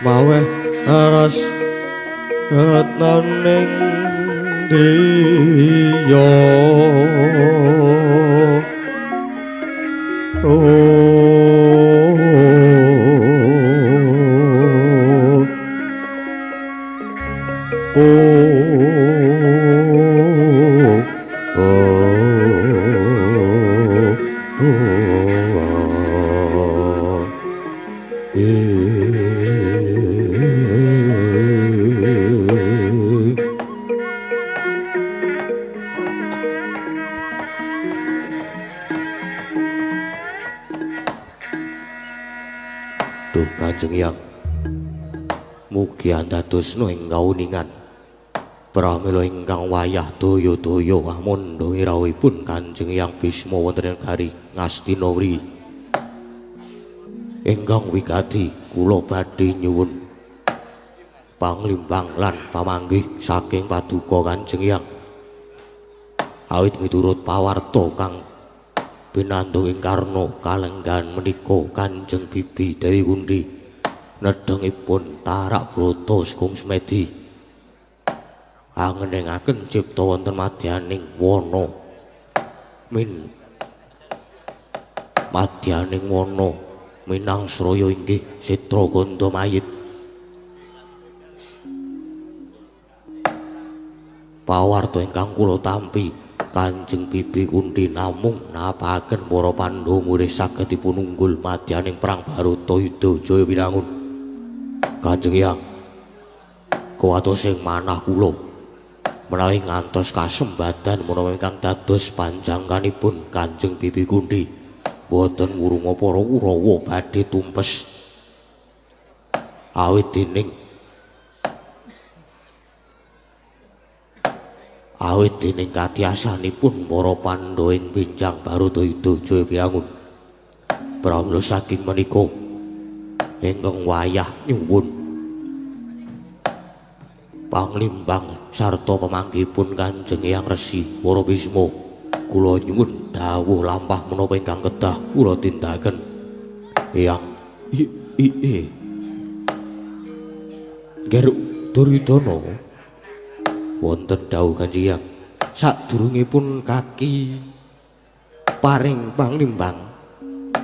mawe aras retnaning driya Duh Kanjeng Hyang, mugi andadosna ing kauningan pramila ingkang wayah daya-daya amandha rawuhipun Kanjeng Hyang Bisma wonten negari Ngastina wri. Ingkang wigati kula badhe nyuwun panglimbang lan pamanggih saking paduka Kanjeng Hyang. Awit miturut pawarta kang pinantuk ing karna kalenggan menika Kanjeng Bibi Dewi Kundi nedhengipun tarak brata Sekung Semedi angenengaken cipta wonten madyaning wana madyaning wana Minangsraya inggih Sitra Ganda Mayit. Pawarta ingkang kula tampi Kanjeng Bibi Kunti namung napaken para Pandhawa murih saged dipununggul madyaning perang Baratayuda Jaya Winangun. Kanjeng Hyang, kuwatosing manah kula menawi ngantos kasembadan menawi ingkang dados panjangkanipun Kanjeng Bibi Kunti boten wurunga para Kurawa badhe tumpes. Awit dening katiasanipun para Pandhawa ing pinjang Baratayuda Jaya Winangun. Pramila saking menika ingkang wayah nyuwun panglimbang sarta pamanggihipun Kanjeng Hyang Resi Para Bisma, kula nyuwun dawuh lampah menapa ingkang kedah kula tindakaken. Hyang Garuk Duryudana wonten dawuh Kanjeng Hyang, sadurungipun kaki paring panglimbang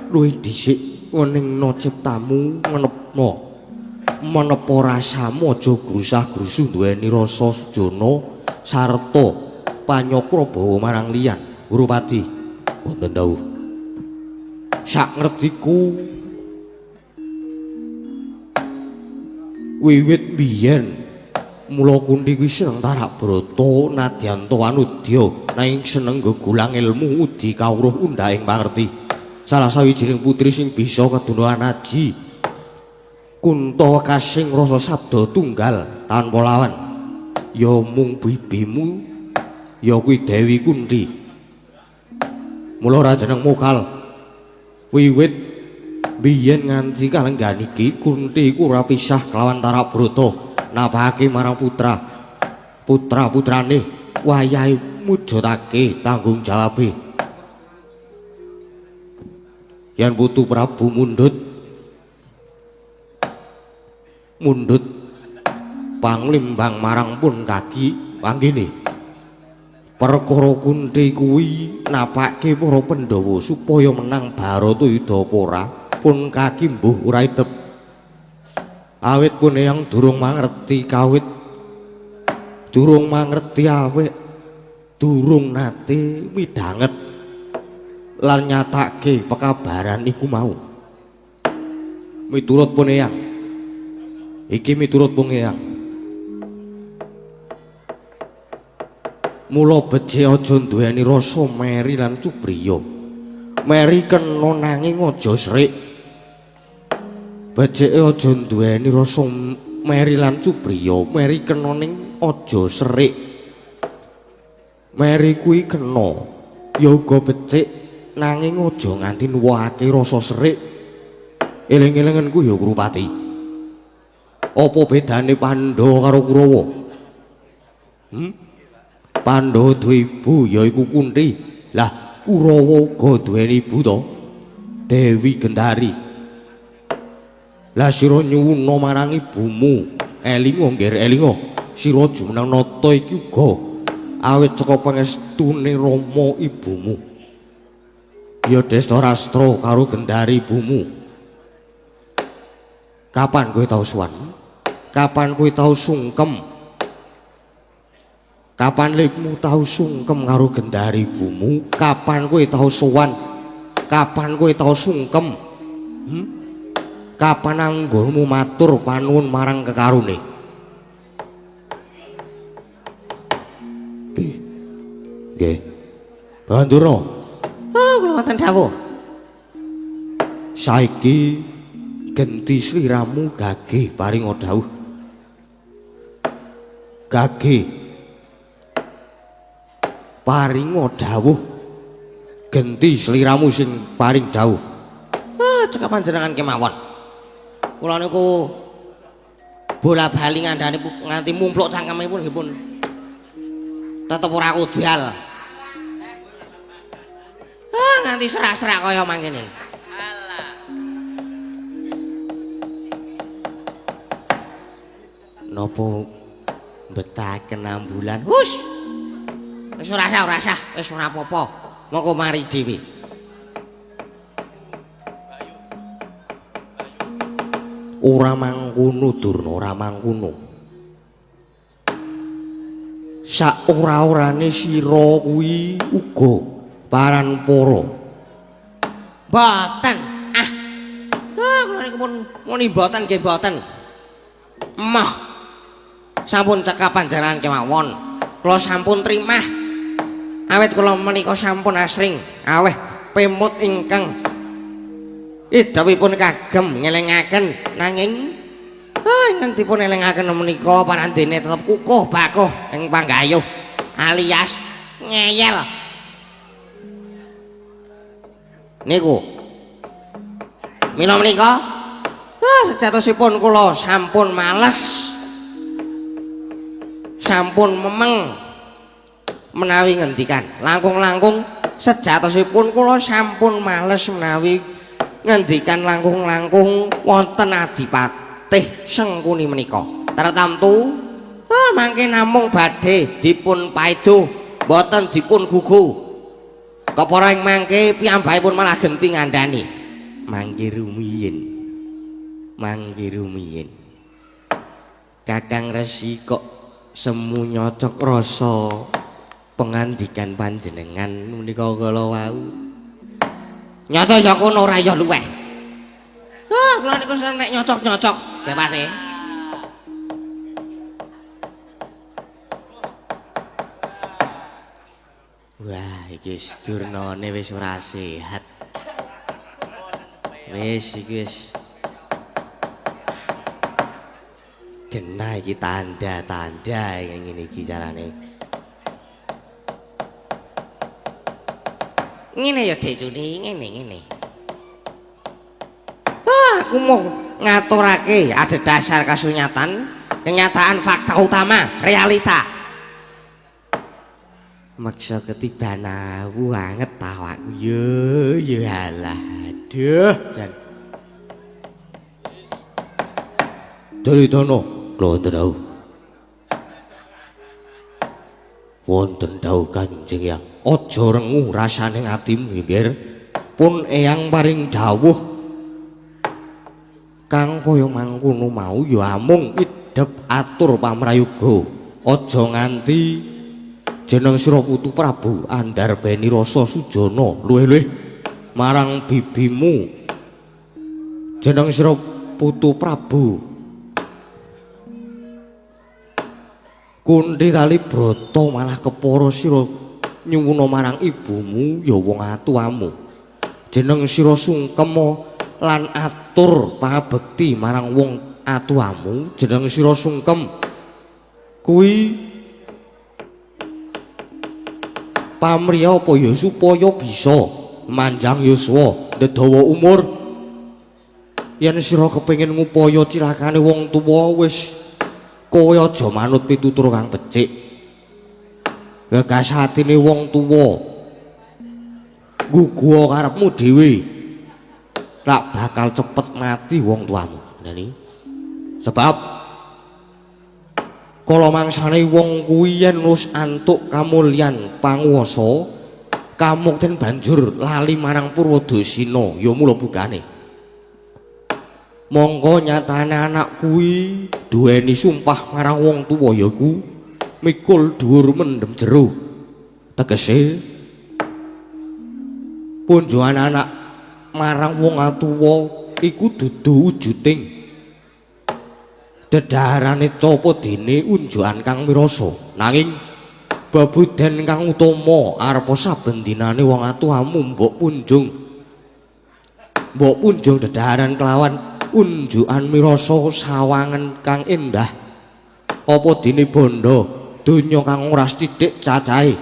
luwih dhisik weningna ciptamu menapa rasamu aja grusah-grusu duweni rasa sujana sarta panyakrabawa marang liyan. Gurupati wonten dawuh, sak ngertiku wiwit biyen mula Kunti kuwi seneng tarak brata nadyan wanudya nanging seneng gegulang ilmu udi kawruh undhahing pangerti. Salah sawijining putri sing bisa kedunuhan aji Kunta kasing rasa sabda tunggal tanpa lawan ya mung bibimu ya kuwi Dewi Kunti. Mula rajeneng mokal wiwit biyen nganti kalenggan iki Kunti iku ora pisah kelawan tarak brata napake marang putra-putrane wayahe mujudake tanggung jawabe. Yen Putu Prabu mundhut panglimbang marang pun kaki panggene perkara Kunti kuwi napake para Pandhawa supaya menang Baratayuda apa ora pun kaki mbuh ora idep. Awit pun yang durung mangerti kawit durung mangerti awet durung nate midhanget lan nyatake pekabaran iku mau. Miturut pun yang iki miturut pun yang mula becik aja duweni rasa meri lan cubriya. Meri kena nanging aja srik. becike aja duweni rasa meri lan cupriya meri kena ning aja serik meri kuwi kena ya uga becik nanging aja nganti nuwuhake rasa serik eling-elingenku ya Kurupati apa bedane Pandhawa karo Kurawa Pandhawa duwe ibu yaiku Kunthi lah Kurawa uga duweni ibu to Dewi Gendari lah sira nyuwuna marang ibumu elinga nggih elinga sira jumeneng nata iki uga awit saka pangestune Rama ibumu ya Destarastra karo Gendari ibumu kapan kowe tau suwan kapan kowe tau sungkem kapan lipmu tau sungkem karo Gendari ibumu kapan kowe tau sowan kapan kowe tau sungkem kapan anggonmu matur panuwun marang kekarune nggih Bandura kula wonten dawuh saiki genti sliramu gagih paring dawuh gagih paring dawuh genti sliramu sing paring dawuh cekap panjenengan kemawon kula niku bola-bali ngandhani nganti mumpluk cangkemipun nggih pun tetep ora kudal nganti serak-serak kaya mangkene napa betaken ambulan hus wis ora usah wis ora apa-apa mongko mari dhewe ora mangkono Durna ora mangkono sak ora-orane sira kuwi uga paranpara boten kula niku pun muni boten nggih boten emoh sampun cekap panjenengan kemawon kula sampun trimah awit kula menika sampun asring aweh pemut ingkang idhawipun kagem ngelingaken nanging ingkang dipun elingaken menika parandene tetep kukuh bakuh ing panggayuh alias ngeyel niku mila menika sejatosipun kula sampun males sampun memeng menawi ngendikan langkung-langkung sejatosipun kula sampun males menawi ngendikan langkung-langkung wonten adipatih Sengkuni menika tartamtu mangke namung badhe dipun paedo boten dipun gugu kepara ing mangke piyambakipun malah genti ngandhani mangke rumiyin Kakang Resi kok semu nyocok rasa pengandikan panjenengan menika kala wau nyocok ya kono ora ya luweh kula niku seneng nek nyocok-nyocok bebate wah iki Durnane wis ora sehat wis iki wis kena iki tanda-tanda yang ngene iki carane ngene ya Dik Juni ngene aku mau ngaturake ada dasar kasunyatan kenyataan fakta utama realita maksa ketibana banget tawaku yo alah aduh jan Dalidono kula dawuh wonten dawuh Kanjeng Yang aja rengu rasane atimu nggih pun eyang paring dawuh kang kaya mangkono mau ya amung idep atur pamrayoga aja nganti jeneng sira Putu Prabu andarbeni rasa sujana luwih-luwih marang bibimu jeneng sira Putu Prabu Kunthi Kalibrata malah kepara sira nyuwuna marang ibumu ya wong atuamu jeneng sira sungkem lan atur matur pangabekti marang wong atuamu jeneng sira sungkem kuwi pamriya apa ya supaya bisa manjang yuswa ndedawa umur yen sira kepengin ngupaya cilakane wong tuwa wis kowe aja manut pitutur kang becik gegasatine wong tuwa gugu karepmu dhewe lak bakal cepet mati wong tuamu ngene sebab kala mangsane wong kuwi yen wis antuk kamulyan panguwasa kamukten banjur lali marang Purwadasina ya mula bukane mongko nyatane anak kuwi duweni sumpah marang wong tuwa yaku mikul dhuwur mendem jero tegese punjuan anak marang wong atuwa iku dudu wujuding dedharane capa dene unjukan kang mirasa nanging babuden kang utama arepa saben dinane wong atuwamu mbok punjung dedharan kelawan unjukan mirasa sawangen kang endah apa dene bondo donya kang ora sithik cacahe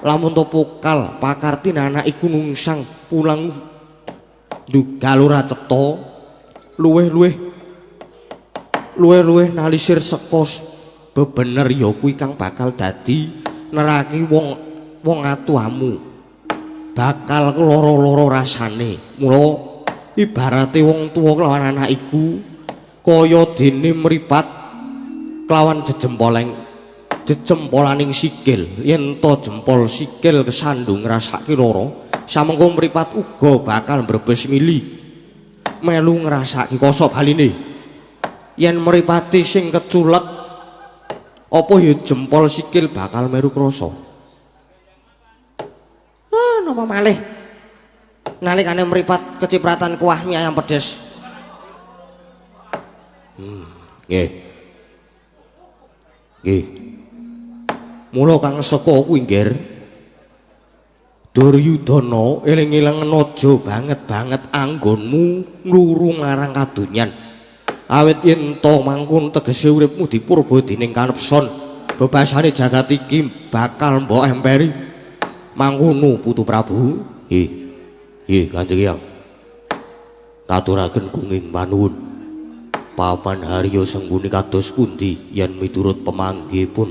lamun to pokal pakarti anak iku nungsang pulang dugal ora cetha luweh nalisir sekos bebener ya kuwi kang bakal dadi neraki wong atuamu bakal loro-loro rasane mula ibarate wong tuwa kelawan anak iku kaya dene mripat kelawan jejempolaning sikil yen to jempol sikil kesandung ngrasake lara samengko mripat uga bakal mbrebes mili melu ngrasake kosok baline yen mripati sing keculek apa ya jempol sikil bakal meru krasa napa malih nalikane mripat kecipratan kuah mie ayam pedes nggih mula kang saka kuwi nggir Duryudana eling-eling aja banget anggonmu ngluru marang kadonyan awit yen to mangkon tegese uripmu dipurba dening kanepson bebasane jagat iki bakal mbok emperi mangkono Putu Prabu Kanjeng Hyang katuraken gunging panuwun papan harya sengguni kados pundi yen miturut pamanggihipun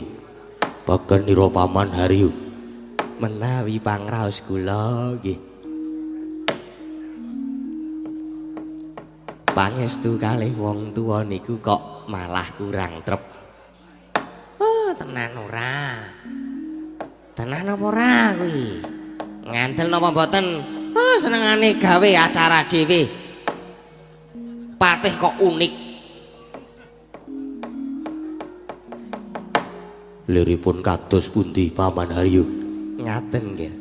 bagenira paman harya menawi pangraos kula nggih pangestu kalih wong tuwa niku kok malah kurang trep tenan ora tenan apa ora kuwi ngandel napa mboten senengane gawe acara dhewe patih kok unik liripun kados pundi paman harya ngaten nggih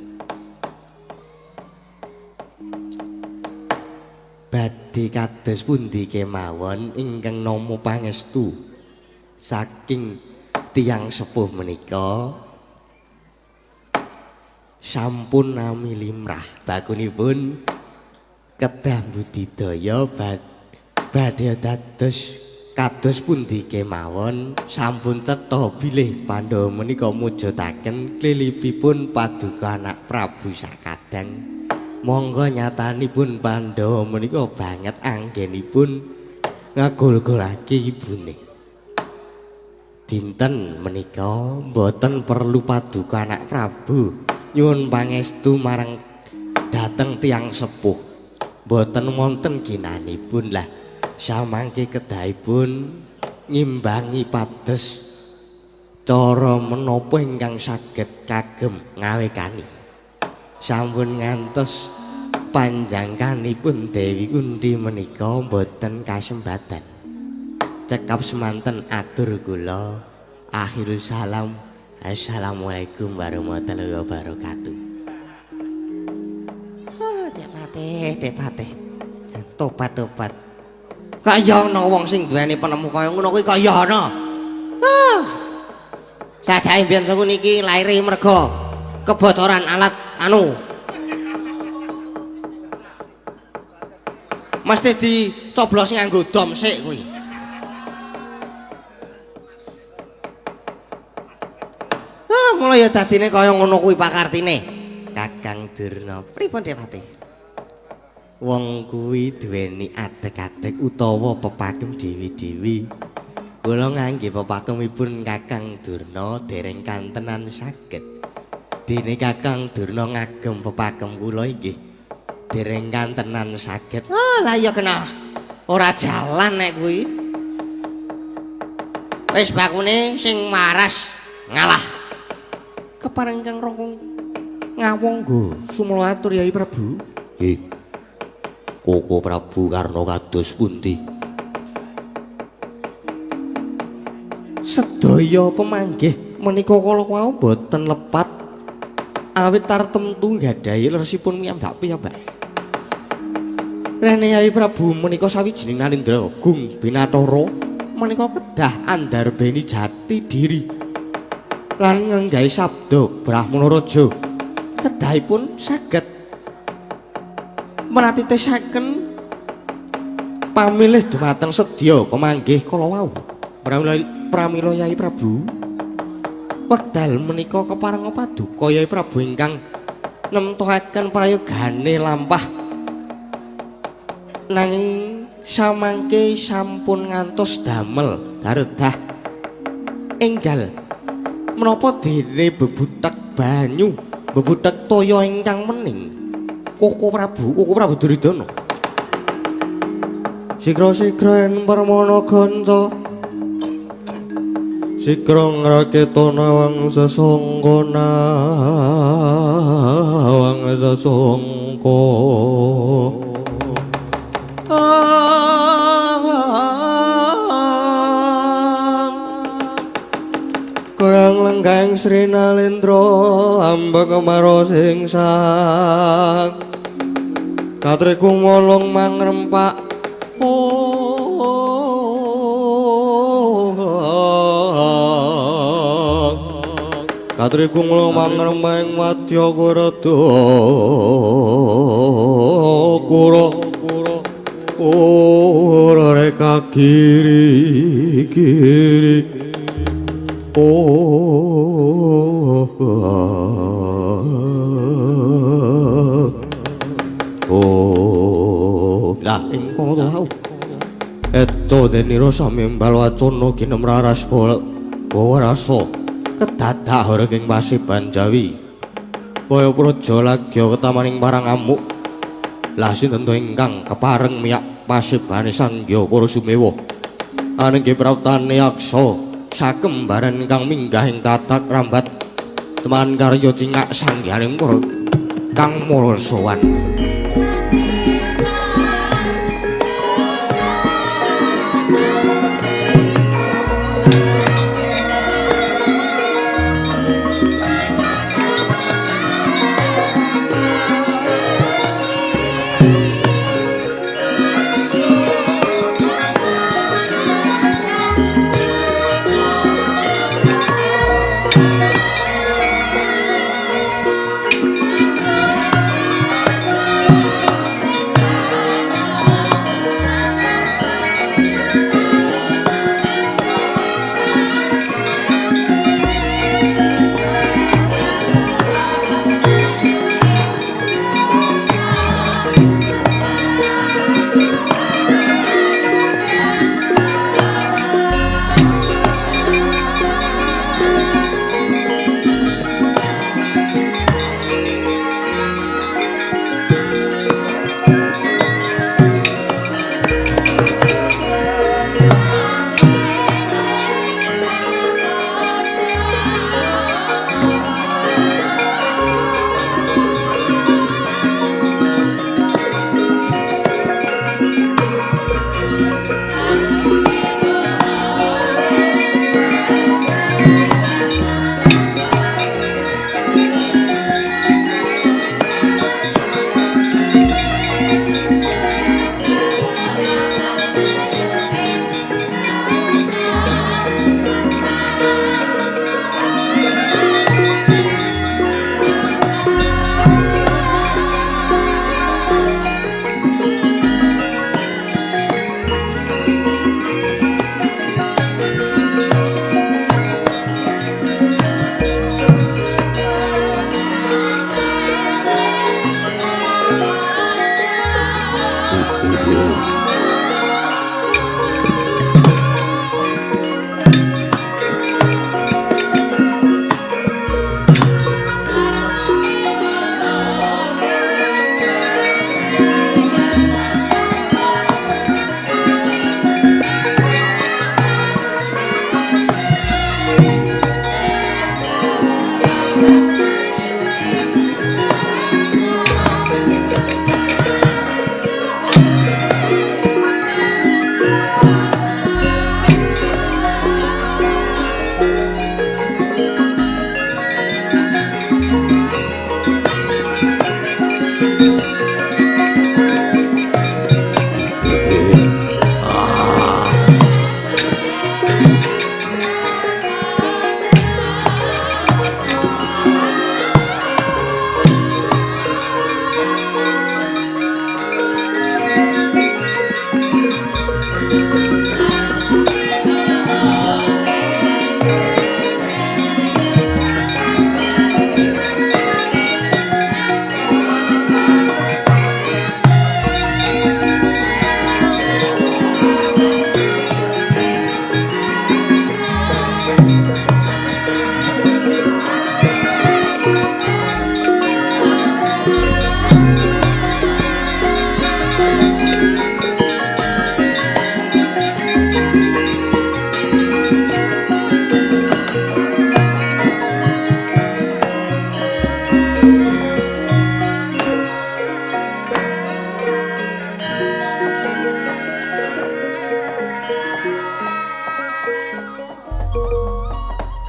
badhe kados pundi kemawon ingkang nama pangestu saking tiyang sepuh menika sampun nami limrah bakunipun kedah budidaya badhe dados kados pundi kemawon sampun cetha bilih Pandhawa menika mujudaken klilipipun paduka anak Prabu sakadang monggo nyatanipun Pandhawa menika banget anggenipun ngagul-gulake ibune dinten menika mboten perlu paduka anak Prabu nyuwun pangestu marang dhateng tiyang sepuh mboten wonten ginanipun lah samangke kedahipun ngimbangi pados cara menapa ingkang saged kagem ngawekani sampun ngantos panjangkanipun Dewi Kunti menika mboten kasembadan cekap semanten atur kula akhirul salam assalamualaikum warahmatullahi wabarakatuh depate tobat kaya ana wong sing duweni penemu kaya ngono kuwi kaya ana sajae mbiyen suku niki laire merga kebocoran alat Mesti dicoblos nganggo dom sik kuwi. Mulai ya dadine kaya ngono kuwi pakartine. Kakang Durna, pripun Dewati? Wong kuwi duweni adeg-adeg utawa pepagem dewi-dewi. Kula ngangge pepakemipun Kakang Durna dereng kantenan saged. Dene Kakang Durna ngagem pepagem kula inggih dereng kantenan saged. Oh, lah ya kena ora jalan nek kuwi. Wis bakune sing maras ngalah. Kepareng Kang Rongkong ngawong go sumela atur Yai Prabu. Koko Prabu Karna kados pundi? Sedaya pemanggih menika kala wau boten lepat awit tartemtu nggadahi leresipun piyambak piyambak. Rene Yai Prabu menika sawijining Nalindra Agung Binathara menika kedah andarbeni jati diri lan ngenggahi sabda Brahmana Raja kedahipun saged menatitesaken pamilih dumateng sedya pemanggih kala wau. Pramila Yai Prabu wekdal menika kepareng paduka Yai Prabu ingkang nemtohaken prayogane lampah nanging samangke sampun ngantos damel daredah enggal menapa dene bebutek banyu bebutek toya ingkang mening Koko Prabu Duryudana. Sigra-sigra yen permana ganca sigra ngraketa nawang sesangka Kang lenggeng Sri Nalendra ambek kemaro sing sang katriku molong mangrempak katriku molong mangrempak ing wadya kurada kura reka giri lah ing kono tau eco denira samembal wacana ginemraras bawa rasa kedadak horeng Pasiban Jawi kaya praja lagya ketamaning parang amuk lah sinten to ingkang kepareng miyak pasibane Sangya Parasumewa anengge praptane yaksa sakembaran kang minggah ing tatak rambat teman karya cingak sangganing kang mara sowan.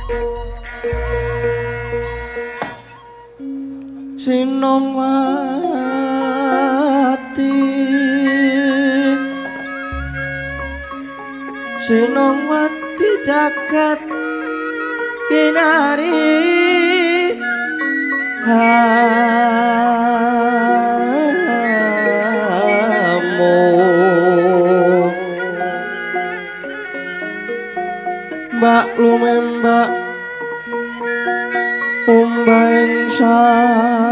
Sinongwati Sinongwati jagat kinari hamo mbak lumembak umbaing samudra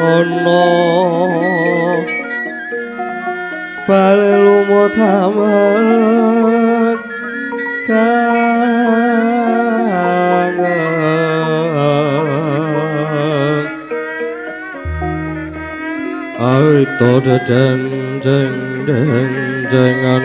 ono bale lumut hamet kangen ai to den jengan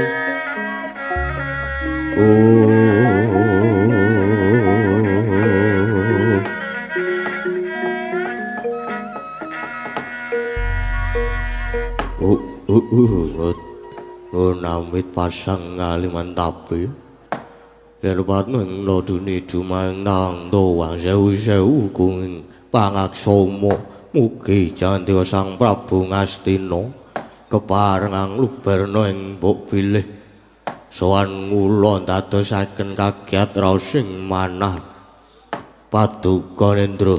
namit pasang ngaliman tapi lebat menglo duni cuma nang doang jauh-jauh kung pangak somo mugi jantiwa sang Prabu Ngastina keparengang luberna ing mbok pilih sowan ngula dadosaken kagiat raos sing manah paduka Nendra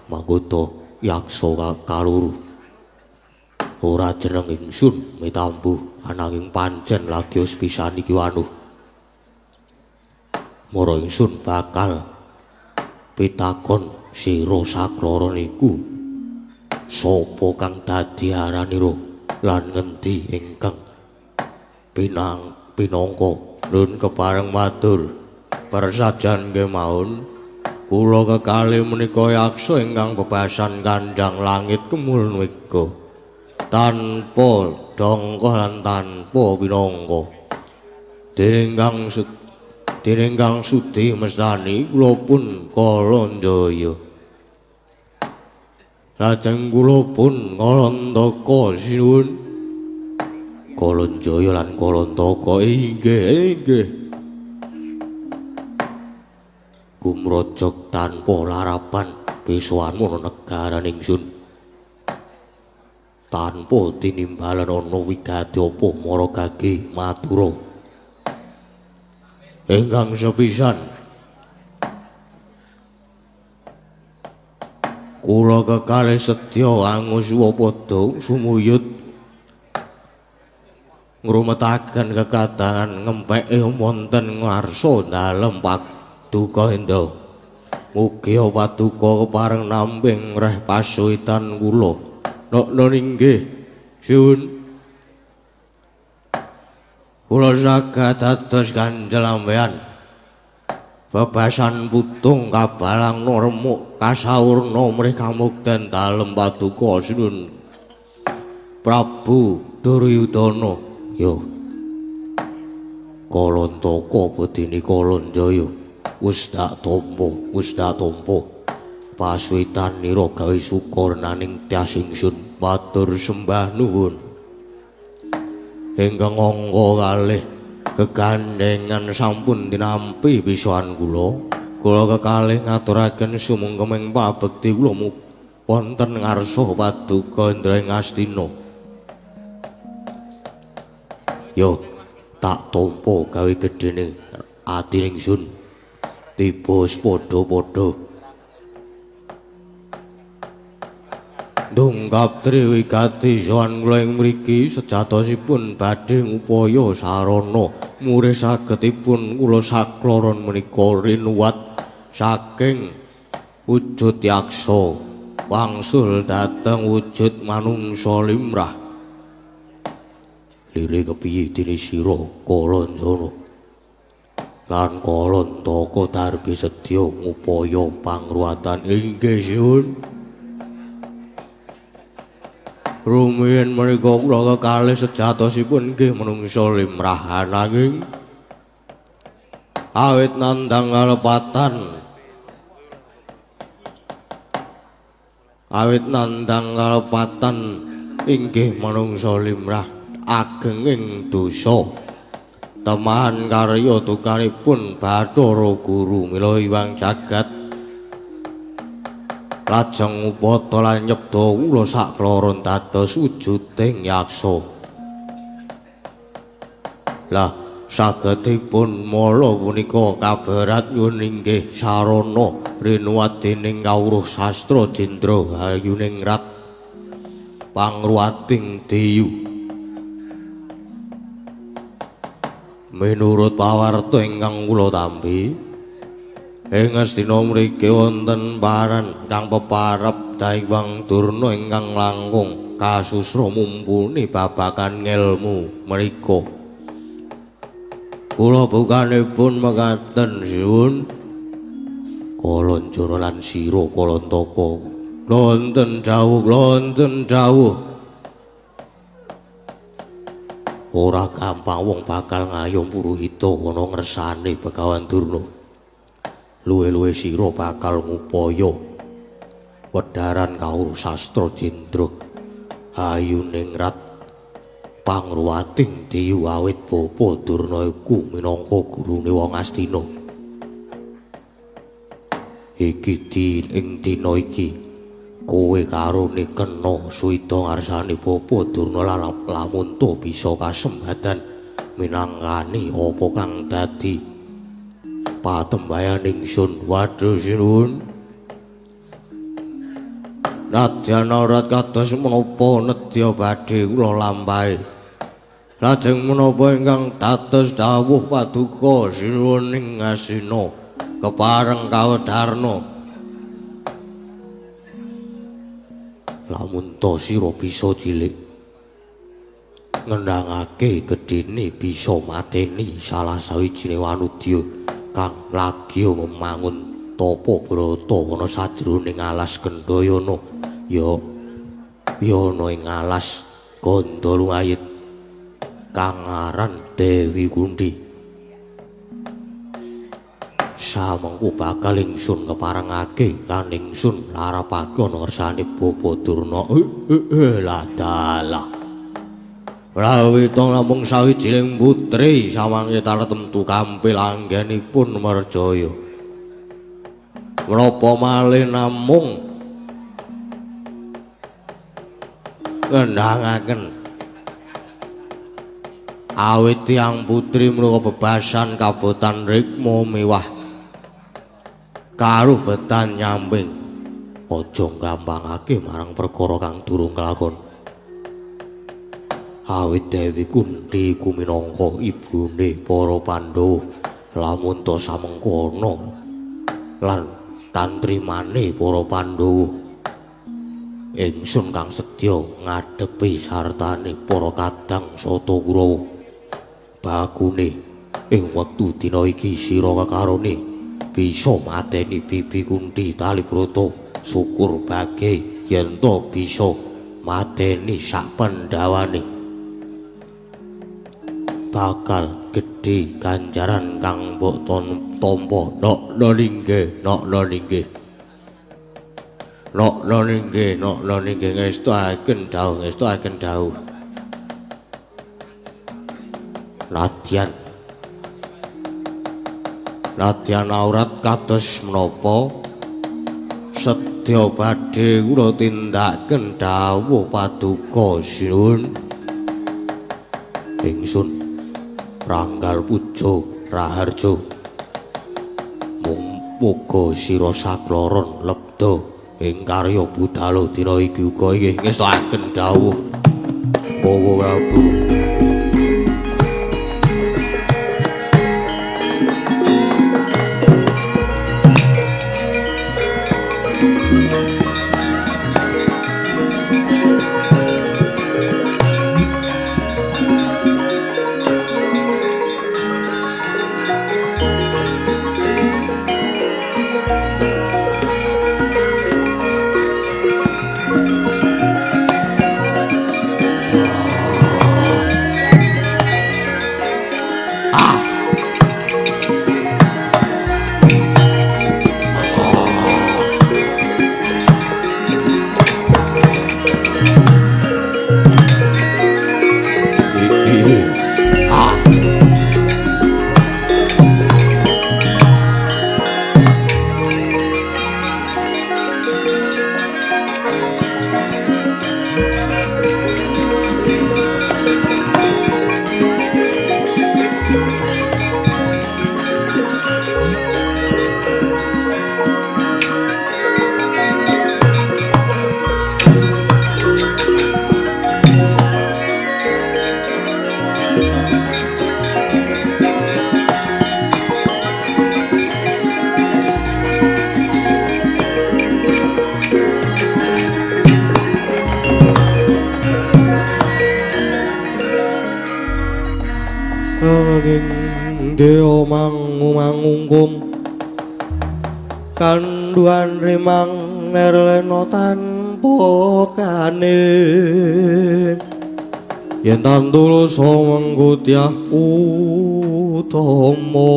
mangkuta yaksa kaluru ora jeneng ingsun mitambu ananging pancen lagi pisan iki wanuh mara ingsun bakal pitakon sira sakloro niku sapa kang dadi aranira lan ngendi ingkang pinangka nun kepareng matur persajan kemawon kula kekalih menika yaksa ingkang bebasan kandhang langit kemuln wega tanpa dongko lan tanpa pinangka dening kang sudi mestani kula pun Kalandaya lajeng kula pun Kalandaka sinuwun Kalandaya lan Kalandaka inggih kumrojok tanpa larapan besoan mono negara ingsun tanpa tinimbalan ana wigati apa mara gage matura ingkang sepisan kula kekalih sedya angusuwa padha sumuyut ngrumetaken kekadangan ngempeke wonten ngarsa dalem paduka Hendra mugi paduka kepareng namping reh pasuitan kula Nok inggih siun kula saged dados ganjel ambean bebasan putung kabalang remuk kasawurna mrika mukten dalem paduka sinuwun Prabu Duryudana yo Kalandaka bedine Kalandaya wis dak tampa pasuitan nira gawe syukur naning tias ingsun matur sembah nuwun ingkang angka kalih gegandhengan sampun dinampi bisoan kula kekalih ngaturaken sumengkeming pabekti kula wonten ngarsa paduka Indra Ngastina yo tak tampa gawe gedene ati ingsun tiba padha-padha Dungkap triwigati sowan kula ing mriki sejatosipun badhe ngupaya sarana murih sagedipun kula sakloron menika rinuwat saking wujud yaksa wangsul dhateng wujud manungsa limrah lire kepiye dene sira Kalanjana lan Kalandaka darbi sedya ngupaya pangruwatan inggih siun rumiyin menika kula kekalih sejatosipun nggih manungsa limrah ananging awit nandang kalepatan inggih manungsa limrah ageng ing dosa temahan karya tukanipun Bathara Guru mila iwang jagat lajeng upata lan nyebda kula sakloron dados wujuding yaksa lah sagedipun mala punika kabarat nyuwun inggih sarana rinuwat dening kawruh sastra Jendra Hayuningrat pangruwating Deyu menurut pawarta ingkang kula tampi ing astina mriki wonten paran kang peparep Daiwang Durna ingkang langkung kasusra mumpuni babagan ngelmu mriku kula bukanipun mekaten siwun Kalancana lan sira Kalantaka lonten dawuh ora gampang wong bakal ngayom Puruhita ana ngersane Begawan Durna luwe-luwe sira bakal ngupaya wedharan kawruh sastra Jendra Hayuningrat pangruwating Deyu awit Bapa Durna iku minangka gurune wong Astina iki ing dina iki kowe karone kena suwida ngarsane Bapa Durna lan lamun to bisa kasembadan minangkani apa kang dadi patembayan ingsun wadhah sinuwun nadyan ora kados menapa nedya badhe kula lampahi lajeng menapa ingkang dados dawuh paduka sinuwun ing Astina kepareng kawedarna lamun to sira bisa cilik ngendhangake gedene bisa mateni salah sawijine wanudya kang lagi membangun tapa brata ana sajroning alas Gendayana ya ana ing alas Gandalungayit kang aran Dewi Kunthi samengko bakal ingsun keparengake lan ingsun larapake ana ngersane Bapa Durna lah dalah rawita namung sawijining putri samangke tartemtu kampil anggenipun merjaya menapa malih namung ngendhangaken awit tiyang putri menika bebasan kabotan rikma mewah karo betan nyamping aja gampangake marang perkara kang durung kelakon awit Dewi Kunthi iku minangka ibune para Pandhawa lamun to samengkono lan tantrimane para Pandhawa ingsun kang sedya ngadepi sartane para kadang sata Kurawa bakune ing wektu dina iki sira kekarone bisa mateni Bibi Kunthi Talibrata syukur bage yen to bisa mateni sak Pandhawane bakal gedhe ganjaran kang mbok tampa nok linggih ngestakaken dawuh Nadyan aurat kados menapa sedya badhe kula tindakaken dawuh paduka sinuwun ingsun Ranggal Puja Raharja muga sira sakloron lebda ing karya budhal dina iki uga inggih ngestakaken dawuh Bawa Prabu deo mangungkum kanduan remang erleno tanpa kanin yen tantul samengkutyah utama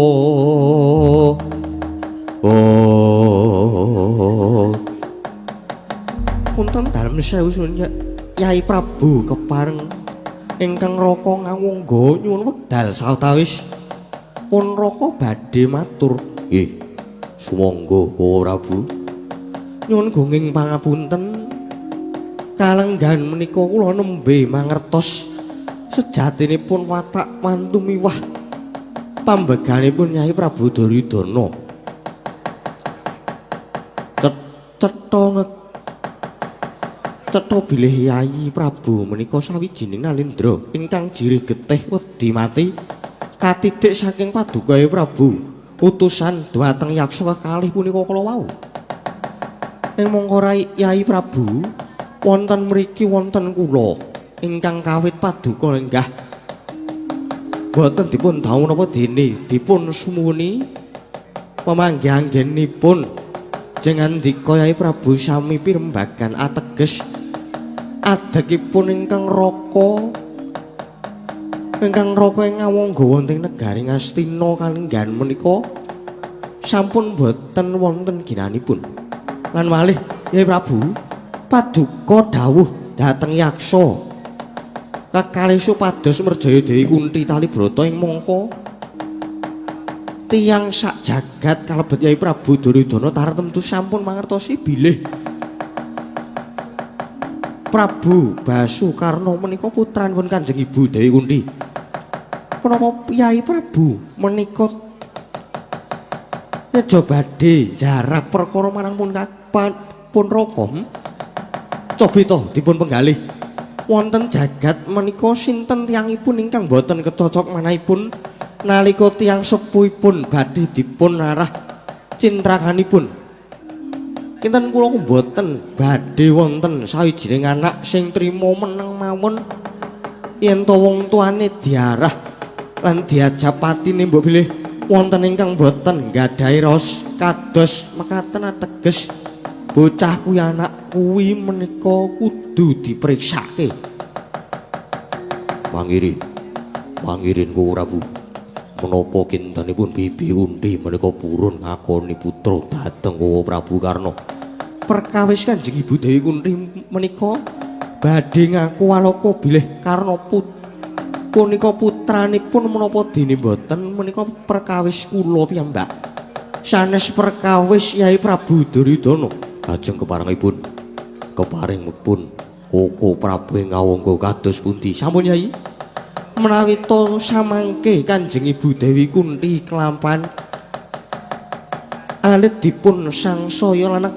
punten dalem sewu Yai Prabu kepareng ingkang raka ngawungga nyuwun wekdal sawetawis pun raka badhe matur nggih sumangga Prabu nyuwun gunging pangapunten kalenggan menika kula nembe mangertos sejatinipun watak mantu miwah pambeganipun Nyai Prabu Duryudana cetha bilih Yai Prabu menika sawijining nalindra ingkang jirih getih wedi mati katidik saking paduka Yai Prabu utusan dhumateng yaksa kekalih punika kala wau ing mangka Yai Prabu wonten mriki wonten kula ingkang kawit paduka lenggah boten dipun dawuh napa dene dipun sumuni pamanggih-anggenipun jeneng andika Yai Prabu sami pirembagan ateges adegipun ingkang raka ngawangga wonten negari Ngastina kalenggan menika sampun boten wonten ginanipun lan malih Yai Prabu paduka dawuh dhateng yaksa kekalih supados merjaya Dewi Kunthi Talibrata ing mangka tiyang sak jagat kalebet Yai Prabu Duryudana tartemtu sampun mangertosi bilih Prabu Basukarna menika putranipun Kanjeng Ibu Dewi Kunthi. Menapa Yai Prabu menika nyeja badhe jarak perkara marang pun raka? Cobi to dipun penggalih. Wonten jagat menika sinten tiyangipun ingkang boten kecocok manahipun nalika tiyang sepuhipun badhe dipun arah cintrakanipun. Kinten kula mboten badhe wonten sawijining anak sing trima meneng mawon yen to wong tuane diarah lan diajak patine mbok bilih wonten ingkang boten nggadhahi raos kados mekaten ateges bocah kuwi anak kuwi menika kudu dipriksake. Mangirin ku Prabu menapa kintenipun Bibi Kunthi menika purun ngakoni putra dhateng Prabu Karna perkawis Kanjeng Ibu Dewi Kunthi menika badhe ngaku walaka bilih Karna punika putranipun menapa dene boten menika perkawis kula piyambak sanes perkawis Yai Prabu Duryudana lajeng keparingipun Koko Prabu ngawangga kados pundi sampun Yai menawi to samangke Kanjeng Ibu Dewi Kunthi kelampahan alit dipun sangsaya lan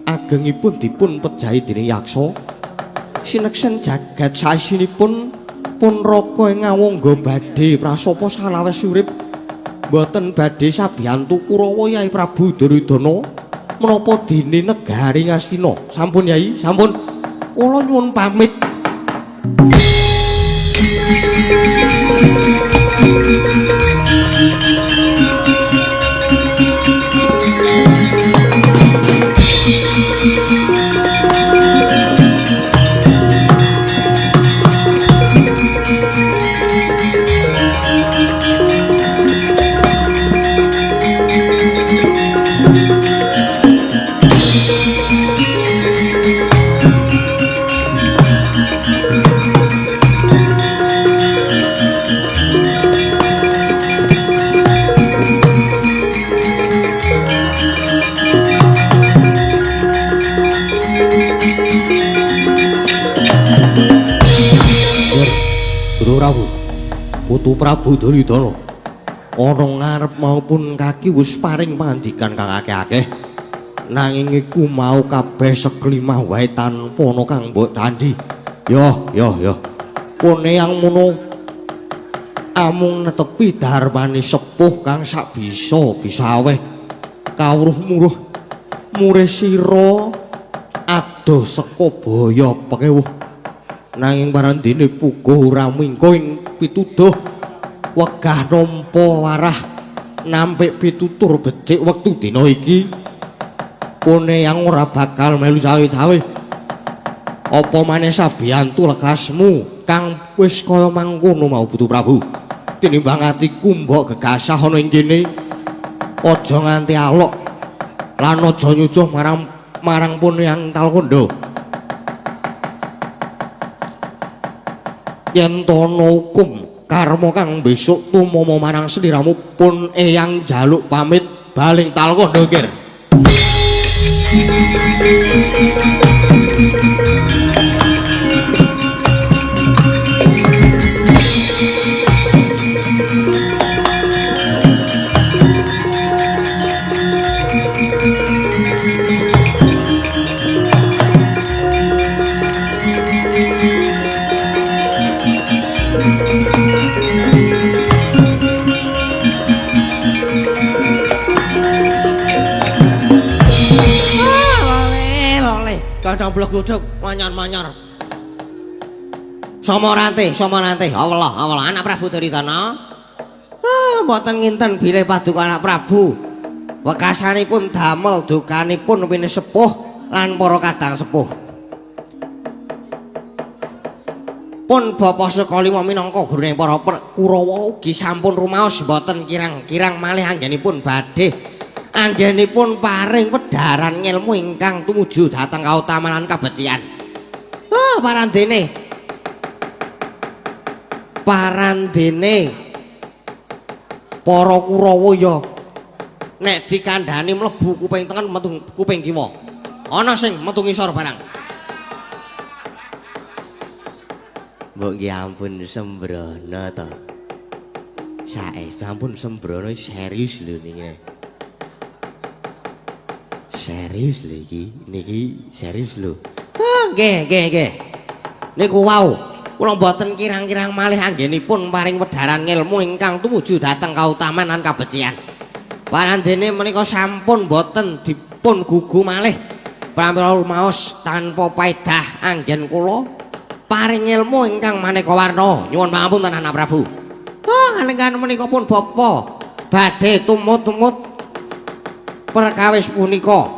agengipun dipun pejahi dening yaksa sineksen jagat saesinipun pun raka ngawangga badhe prasapa salawes urip boten badhe sabiyantu Kurawa Yai Prabu Duryudana menapa dene negari Ngastina. Sampun Yai, sampun kula nyuwun pamit. Putu Prabu Duryudana ana ngarep maupun kaki wis paring pangandikan kang akeh-akeh nanging iku mau kabeh seklimah wae tanpa ana kang mbok candhi. Yo pune yang mono amung netepi darmane sepuh kang sak bisa aweh kawruh murih sira adoh saka baya pekewuh nanging parandene puguh ora mingko ing pituduh wegah nampa warah nampik pitutur becik wektu dina iki pune yang ora bakal melu cawe-cawe apa maneh sabiyantu lekasmu kang wis kaya mangkono mau Putu Prabu tinimbang atiku mbok gegasah ana ing kene aja nganti alok lan aja nyucuh marang pune yang Talkondo yen tono hukum karma kang besok tumama marang sliramu pun eyang jaluk pamit baling Talkondo kir Kacang blok-blok manyar-manyar. Somorante, Allah, anak Prabu Duryudana. Mboten nginten bilih paduka anak Prabu. Wekasanipun damel dukanipun wini sepuh lan para kadang sepuh. Pun Bapa Sukalima minangka gurune para Kurawa ugi sampun rumaos mboten kirang-kirang malih anggenipun badhe anggenipun paring pedharan ngilmu ingkang tumuju dhateng kautamanan kabecikan. Parandene para Kurawa ya nek dikandhani mlebu kuping tengen metu kuping kiwa. Ana sing metu ngisor barang. Mbok nggih ampun sembrono to. Saestu ampun sembrono serius lho niki. Serius lho niki serius lho. Nggih. Niku wau kula mboten kirang-kirang malih anggenipun paring wedharan ngilmu ingkang tumuju dhateng kautamanan kabecikan. Parandene menika sampun mboten dipun gugu malih pramila rumaos tanpa paedah anggen kula paring ilmu ingkang maneka warna. Nyuwun pangapunten anak Prabu. Kalenggan menika pun bapa badhe tumut-tumut perkawis punika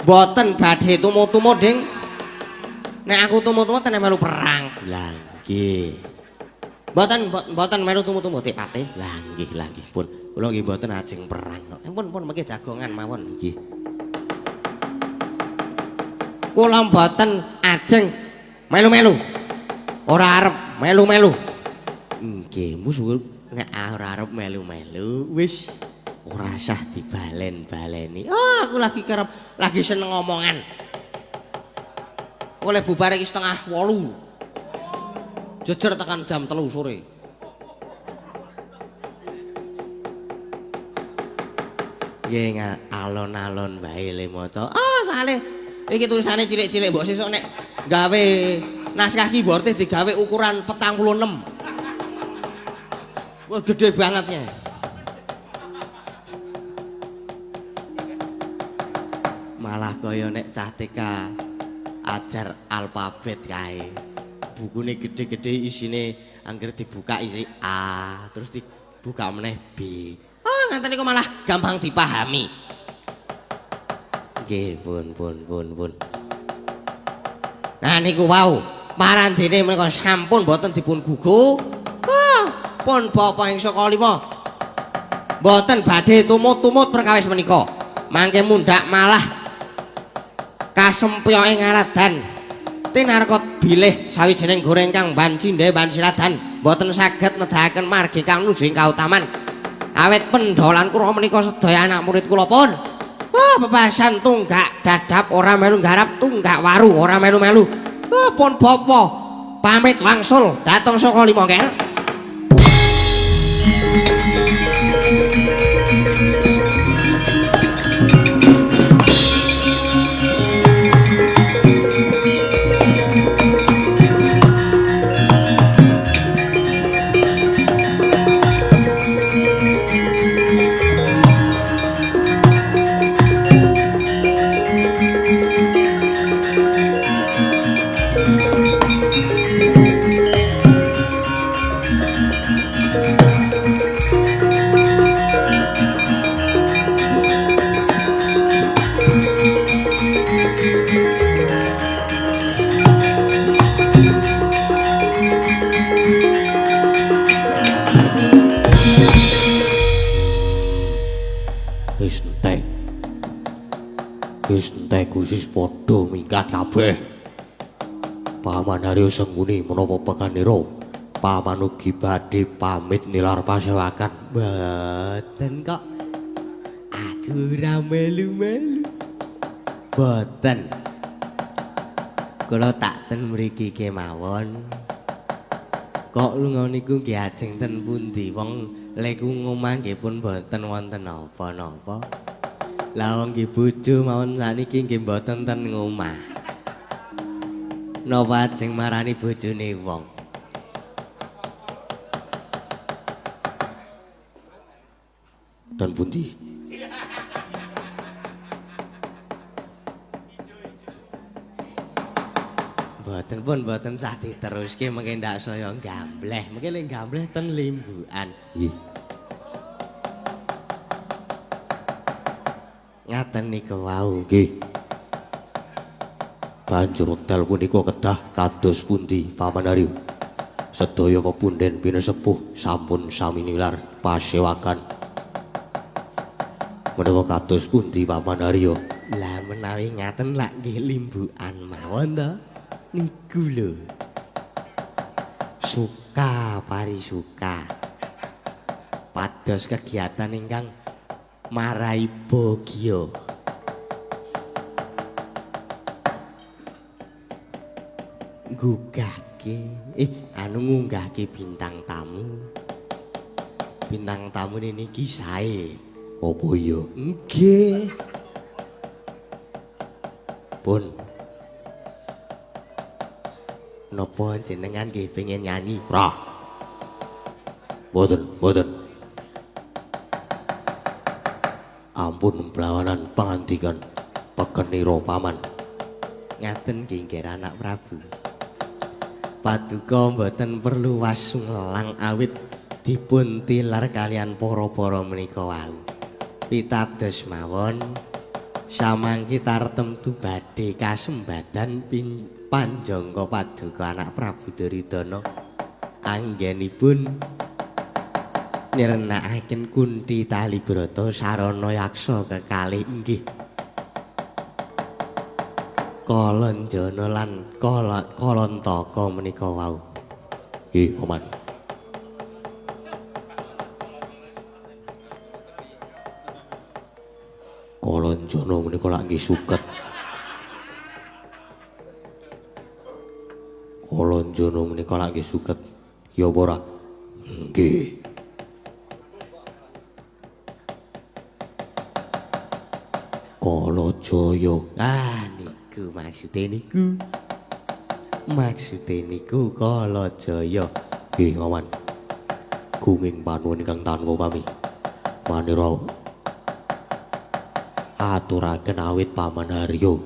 boten badhe tumut-tumut ding nek aku tumut-tumut tenan melu perang lah nggih boten melu tumut-tumut Pate lah nggih pun kula nggih boten ajeng perang pun mengki jagongan mawon nggih kula boten ajeng melu-melu ora arep melu-melu nggih musuh nek ora arep melu-melu wis ora sah dibalen-baleni. Aku lagi seneng ngomongan. Oleh bubar iki 7:30. Jejer tekan jam 3 sore. Nggih alon-alon bae le maca. Sale iki tulisane cilik-cilik mbok sesuk nek gawe naskah keyboard digawe ukuran 46. Wah gede banget ya. Malah kaya nek cah TK ajar alfabet kae. Bukune gede-gede isine angger dibuka isi A, terus dibuka meneh B. Ngaten niku malah gampang dipahami. Nggih, pun. Nah niku wau, parandene menika sampun mboten dipun gugu. Pun Bapak ing Sukalima mboten badhe tumut-tumut perkawis menika. Mangke mundhak malah kasempyoke ngaradan tinarkot bilih sawijining goreng kang ban cindhe ban siradan mboten saged nedahaken margi kang nuju ing kautaman awit pendolan kula menika sedaya anak murid kula pun bebasan tunggak dadap ora melu nggarap tunggak waru ora melu-melu pun bapa pamit wangsul dhateng Sukalima kene. wis entek. Wis entek Gusis padha mingkat kabeh. Paman Haryo Sengguni menapa pekanira paman ugi badhe pamit nilar pasewakan. Mboten kok. Aku ora melu-melu. Mboten. Kula tak ten mriki kemawon. Kok lunga niku nggih ajeng ten pundi wong leku ngomah nggih pun mboten wonten napa-napa. Lah wong nggih bojo mawon sakniki nggih mboten ten ngomah. Napa ajeng marani bojone wong? Ten pundi? Mboten pun mboten sah diteruske mengke ndak saya gambleh. Mengke lek gambleh ten limbukan. Nggih. Ngaten niku wau nggih. Banjur wekdal punika kedah kados pundi Paman Haryo. Sedaya pepunden pinesepuh sampun sami nilar pasewakan. Menawa kados pundi Paman Haryo? Lah menawi ngaten lak nggih limbukan mawon to. Niku lho. Suka parisuka. Pados kegiatan ingkang marai bagya. Nggugahke ngunggahke bintang tamu. Bintang tamu niki sae. Apa iya? Nggih. Pun napa jenengan nggih pengen nyanyi? Rah. Mboten. Ampun pelawanan pangandikan pekenira paman. Ngaten nggih anak Prabu. Paduka mboten perlu wasunglang awit dipun tilar kalian para-para menika wau. Pitados mawon samangke tartemtu badhe kasembadan panjangga paduka anak Prabu Duryudana anggenipun nirnakaken Kunti Talibrata sarana yaksa kekalih inggih Kalanjana lan Kalantaka menika wau. Nggih, Paman. Kalanjana menika lak nggih suket. Kalanjana menika lak nggih suket. Ya apa ora? Nggih. Kalajaya. Niku maksude niku Kalajaya. Nggih, Paman. Gunging panuwun ingkang tanpa pami. Manira aturaken awit Paman Haryo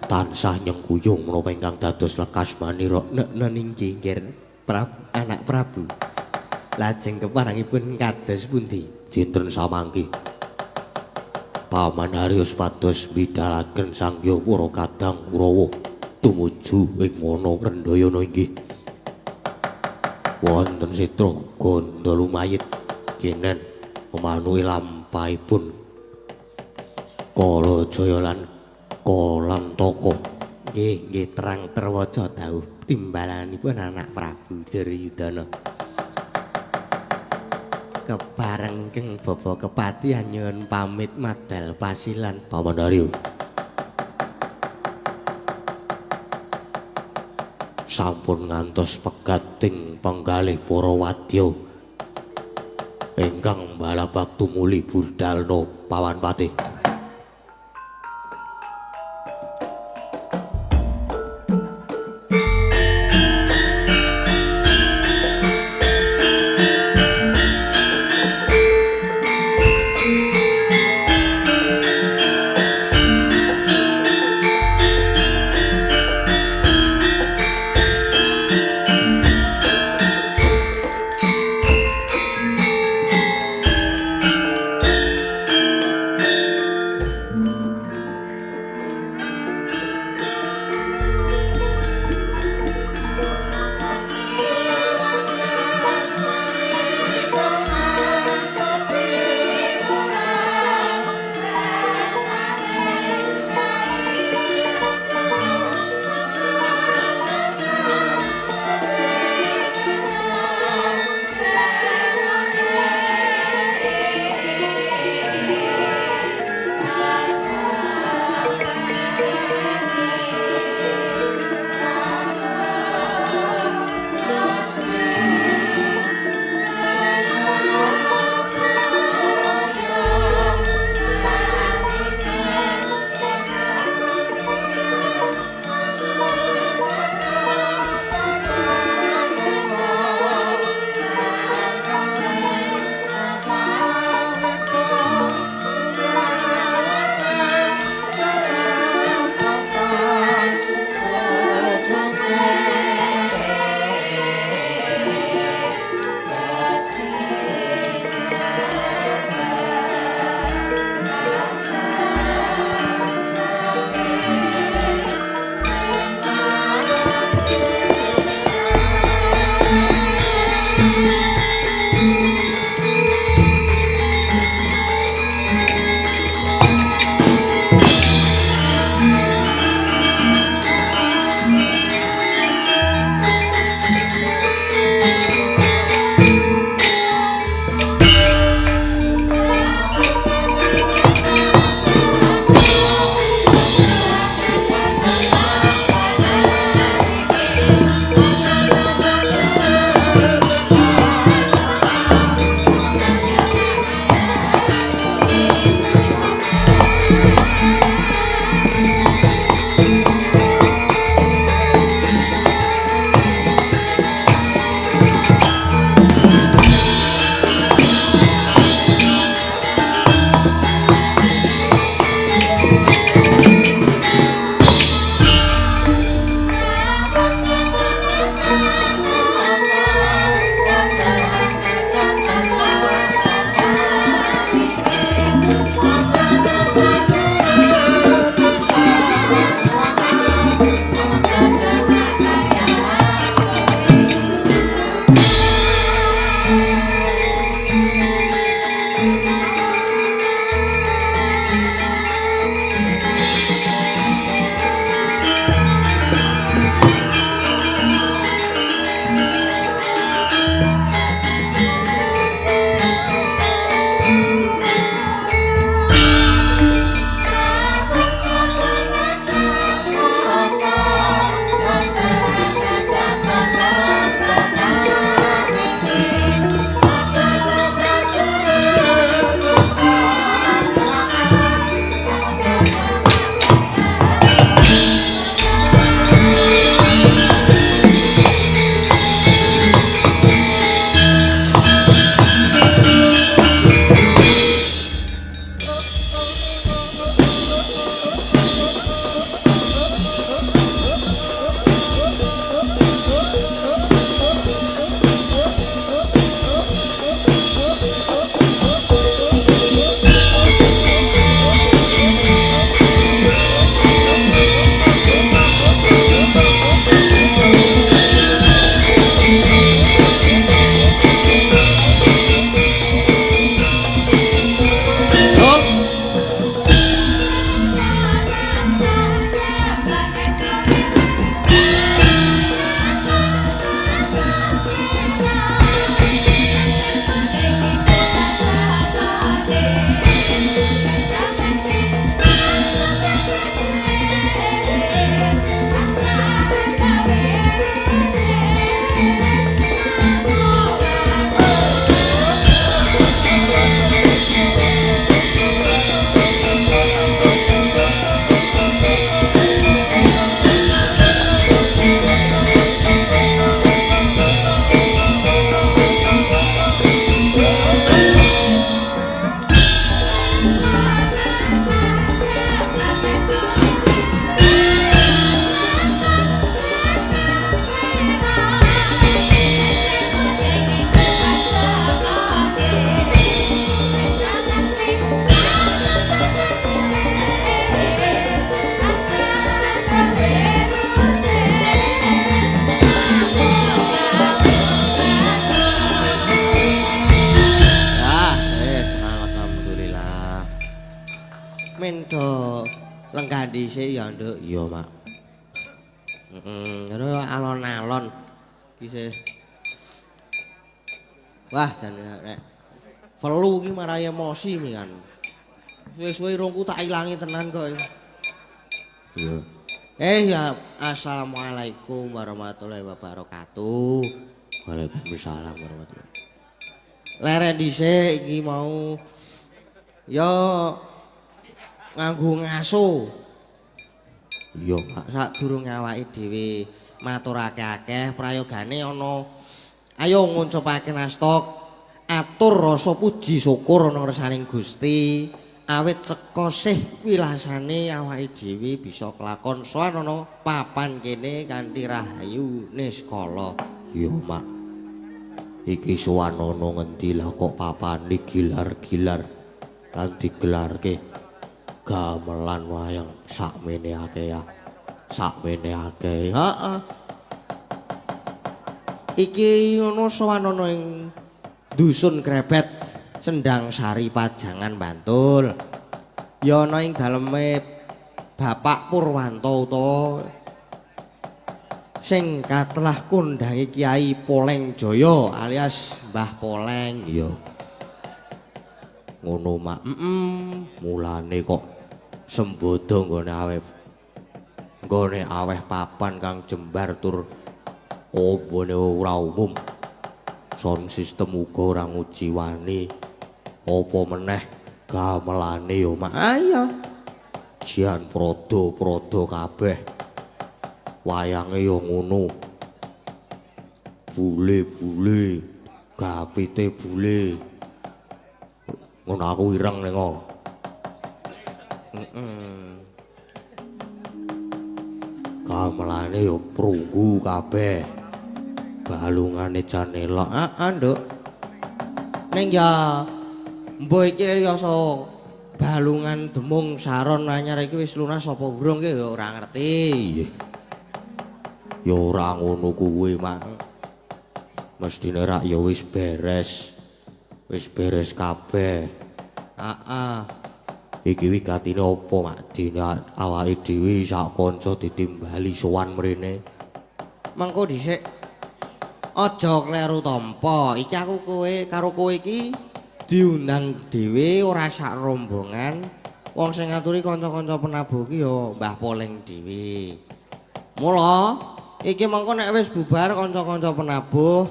tansah nyengkuyung menapa ingkang dados lekas manira inggih anak Prabu. Lajeng keparengipun kados pundi? Sinten samangke? Paman Haryo supados bidhalaken Sangya Para Kadang Kurawa tumuju ing wana Rendayana inggih. Wonten Sitra Ganda lumayit kenen memanui lampahipun Kalajaya lan Kalantaka. Nggih terang terwaca dawuh timbalanipun anak Prabu Duryudana. Kepareng ingkang Bapa Kepati nyuwun pamit madal pasilan Paman Haryo. Sampun ngantos pegating penggalih para wadya ingkang balabak tumuli budalna Pawan Patih. mendo lenggah dhisik ya, Nduk. Iya, Mak. Terus alon-alon iki wah jan nek flu ki marai emosi mi kan. Suwe-suwe irungku tak ilangi tenan kok. Iya. Ya, assalamualaikum warahmatullahi wabarakatuh. Waalaikumsalam warahmatullahi. Leren dhisik iki mau ya nganggo ngaso. Iya, Pak, sadurunge awake dhewe matur akeh-akeh prayogane ana ayo ngucapake nastok atur rasa puji syukur ana ngarsaning Gusti awit seka sih wilasane awake dhewe bisa kelakon sowan ana papan kene kanthi rahayu niskala. Iya, Mak. Iki sowan ana ngendi lah kok papane gilar-gilar lan digelarke gamelan wayang sakmene akeh ya. Sakmene akeh. Heeh. Iki ngono sowan ana ing dusun Krebet Sendang Sari Pajangan Bantul. Ya ana ing daleme Bapak Purwanto utawa sing katelah kondangi Kiai Poleng Jaya alias Mbah Poleng. Iya. Ngono, Mak. Mulane kok sembodo nggone aweh papan kang jembar tur opone ora umum. Sound system uga ora nguji wani. Apa meneh gamelane yo, Mak. Iya. Jian prodo kabeh. Wayange yo ngono. Bule-bule, gapite bule. Ngono aku ireng ning kok. Gamelane yo prunggu kabeh. Balungane jan elok. Nduk. Ning ya mbok iki ya balungan demung saron anyar iki wis lunas apa urung ki ya ora ngerti. Ya ora ngono kuwi, Mak. Mestine rak ya wis beres. Wis beres kabeh. Iki wigatine apa, Mak? Dene awake dhewe sak kanca ditimbali sowan mrene. Mengko dhisik aja kleru tampa. Iki aku karo kowe iki diundang dhewe ora sak rombongan. Wong sing ngaturi kanca-kanca penabuh ki ya Mbah Poleng dhewe. Mula iki mengko nek wis bubar kanca-kanca penabuh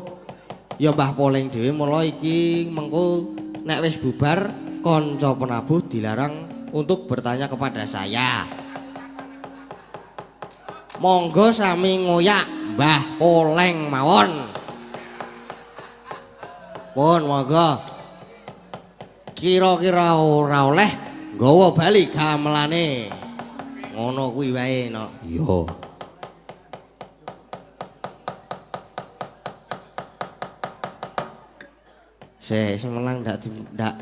ya Mbah Poleng dhewe. Mula iki mengko nek wis bubar kanca penabuh dilarang untuk bertanya kepada saya. Monggo sami ngoyak Mbah Poleng mawon. Pun monggo. Kira-kira ora oleh nggawa bali gamelane. Ngono kuwi wae, no. Iya. Sing menang ndak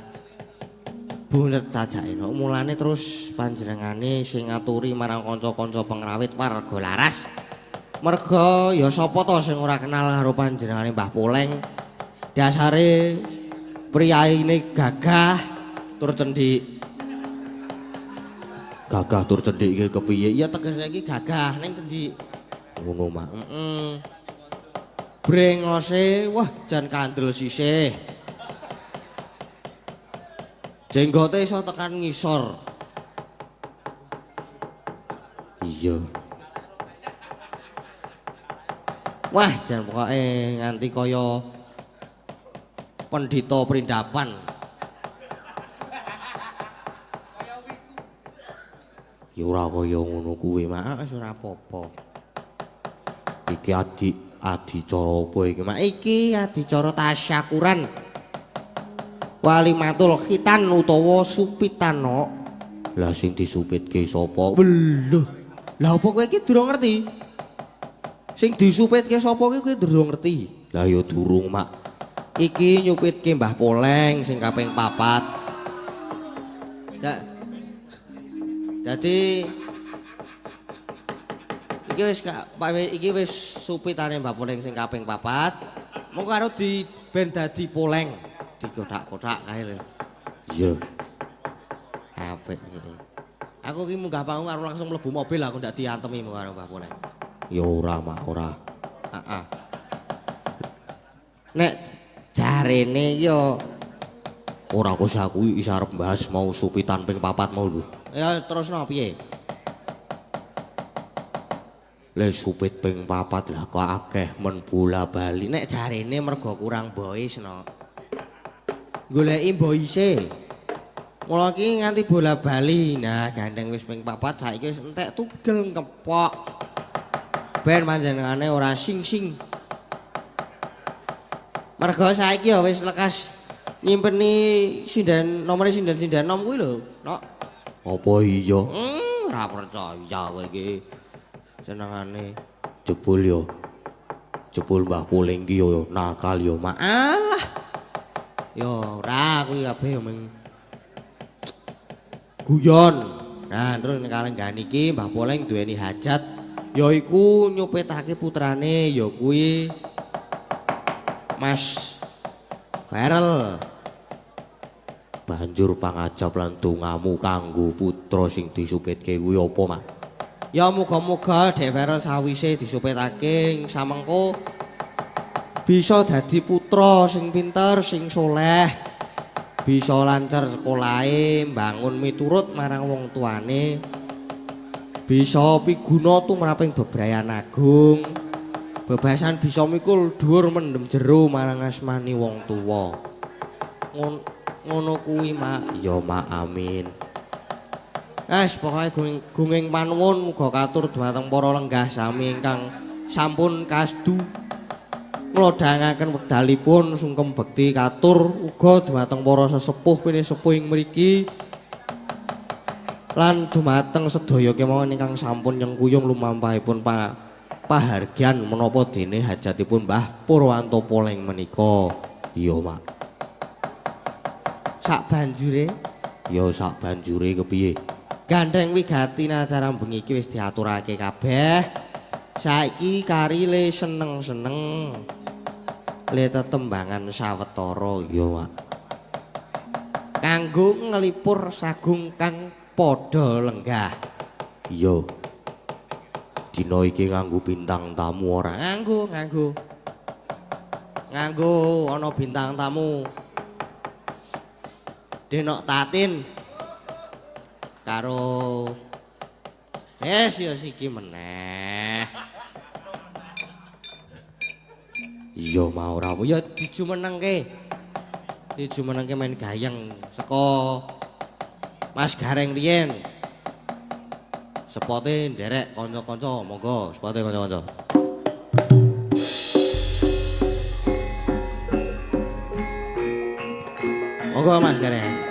bulet cacake no. Mulane terus panjenengane sing ngaturi marang kanca-kanca pengrawit warga laras. Merga ya sapa to sing ora kenal karo panjenengane Mbah Poleng. Dasare priyaine gagah tur cendik. Gagah tur cendik iki kepiye? Ya tegese iki gagah ning cendik. Ngono, Mak. Brengose wah jan kandel sisih. Jenggote iso tekan ngisor. Iya. Wah, jan pokoke nganti kaya pendhita prindapan. Ya ora kaya ngono kuwi, Mak, wis ora apa-apa. Iki adicara apa iki, Mak? Iki adicara tasyakuran. Walimatul khitan utawa supitan, no. Lah sing disupitke sapa? Lho. Lah apa kowe iki durung ngerti? Sing disupitke sapa iki kowe durung ngerti? Lah ya durung, Mak. Iki nyupitke Mbah Poleng sing kaping 4. Dadi iki wis supitane Mbah Poleng sing kaping 4. Mung karo di ben dadi Poleng. Dikothak-kothak kae lho. Iya. Apik iki. Aku ki munggah panggung karo langsung mlebu mobil aku ndak diantemi karo Mbah Poleng. Ya ora, Mak, ora. Heeh. Nek jarene ya ora kok aku iki arep bahas mau supitan ping 4 mau lho. Ya terusno piye? Le supit ping 4 lah kok akeh men bola bali. Nek jarene mergo kurang bois no. Goleki boise. Mula iki nganti bola bali. Nah, gandeng wis ping 4 saiki wis entek tugel kepok. Ben panjenengane ora sing-sing. Mergo saiki ya wis lekas nyimpeni nomere sinden nom kuwi lho, Nok. Apa iya? Ora percaya kowe iki. Senengane jebul yo. Jebul Mbah Poleng ki yo nakal yo, Mak. Alah. Yo ora kuwi kabeh yo ming guyon. Nah, terus nek kalenggan iki Mbah Poleng duweni hajat yaiku nyupetake putrane ya kuwi Mas Farel. Banjur pangajab lan dongamu kanggo putra sing disupitke kuwi apa, Mak? Ya muga-muga Dek Farel sawise disupitake samengko bisa dadi putra sing pinter, sing soleh, bisa lancar sekolahe, mbangun miturut marang wong tuane, bisa piguna tumraping bebrayan agung, bebasan bisa mikul dhuwur mendem jero marang asmani wong tuwa. Ngono kuwi, Mak. Ya, Mak, amin. Pokoke gunging panuwun muga katur dhumateng para lenggah sami ingkang sampun kasdu nglodhangaken wekdalipun sungkem bekti katur uga dhumateng para sesepuh pinisepuh ing mriki lan dhumateng sedaya kemawon ingkang sampun nyengkuyung lumampahipun pahargyan menapa dene hajatipun Mbah Purwanto Poleng menika. Iya, Mak. Sak banjure? Ya sak banjure kepiye? Gandeng wigatin acara bengi iki wis diaturake kabeh. Saiki karile seneng-seneng. Le tetembangan sawetara ya, Mak. Kanggo ngelipur sagung kang padha lenggah. Iya. Dina iki nganggo bintang tamu ora? Nganggo ana bintang tamu. Denok Tatin karo ya siki meneh. Iya mau ora ya dijumenengke main gayeng saka Mas Gareng riyen. Sepote nderek kanca-kanca, monggo sepote kanca-kanca. Monggo Mas Gareng.